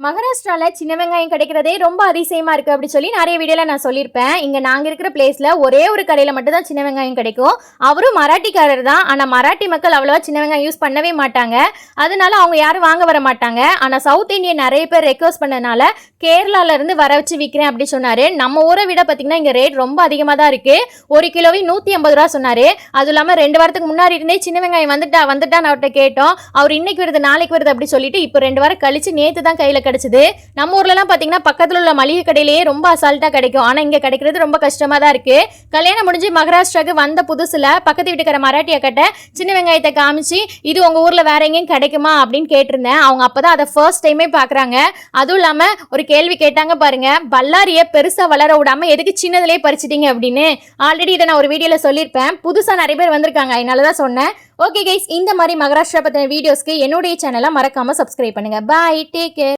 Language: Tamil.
மகாராஷ்டிரால சின்ன வெங்காயம் கிடைக்கிறதே ரொம்ப அதிசயமா இருக்கு அப்படி சொல்லி நிறைய வீடியோல நான் சொல்லியிருப்பேன். இங்க நாங்க இருக்கிற பிளேஸ்ல ஒரே ஒரு கடையில மட்டும் தான் சின்ன வெங்காயம் கிடைக்கும். அவரும் மராட்டிக்காரர் தான். ஆனா மராட்டி மக்கள் அவ்வளவா சின்ன வெங்காயம் யூஸ் பண்ணவே மாட்டாங்க. அதனால அவங்க யாரும் வாங்க வர மாட்டாங்க. ஆனா சவுத் இந்தியன் நிறைய பேர் ரெக்வஸ்ட் பண்ணனால கேரளால இருந்து வர வச்சு விற்கிறேன் அப்படி சொன்னாரு. நம்ம ஊரை விட பாத்தீங்கன்னா இங்க ரேட் ரொம்ப அதிகமா தான் இருக்கு. ஒரு கிலோவே 150 ரூபா சொன்னாரு. அதுவும் இல்லாம 2 வாரத்துக்கு முன்னாடி இருந்தே சின்ன வெங்காயம் வந்துட்டா அவர்கிட்ட கேட்டோம். அவர் இன்னைக்கு வருது நாளைக்கு வருது அப்படி சொல்லிட்டு இப்போ 2 வாரம் கழிச்சு நேத்து தான் கையில கிடைச்சது. நம்ம ஊர்லலாம் பாத்தீங்கன்னா பக்கத்துல உள்ள மளிகை கடையிலேயே ரொம்ப அசால்ட்டா கிடைக்கும். ஆனா இங்க கிடைக்கிறது ரொம்ப கஷ்டமா தான் இருக்கு. கல்யாணம் முடிஞ்சு மகாராஷ்டிராக்கு வந்த புதுசுல பக்கத்து வீட்டுக்கார மராட்டிய கிட்ட சின்ன வெங்காயத்தை காமிச்சு இது உங்க ஊர்ல வேற எங்கேயும் கிடைக்குமா அப்படின்னு கேட்டிருந்தேன். அவங்க அப்பதான் அதை ஃபர்ஸ்ட் டைமே பாக்குறாங்க. அதுவும் இல்லாம ஒரு கேள்வி கேட்டாங்க பாருங்க, பல்லாரிய பெருசா வளர விடாம எதுக்கு சின்னதுலயே பறிச்சிட்டீங்க அப்படின்னு. ஆல்ரெடி இதை நான் ஒரு வீடியோல சொல்லியிருப்பேன். புதுசா நிறைய பேர் வந்திருக்காங்க, அதனாலதான் சொன்னேன். ஓகே கைஸ், இந்த மாதிரி மகாராஷ்டிரா பத்தின வீடியோஸ்க்கு என்னுடைய சேனலை மறக்காம சப்ஸ்கிரைப் பண்ணுங்க. பாய், டேக் கேர்.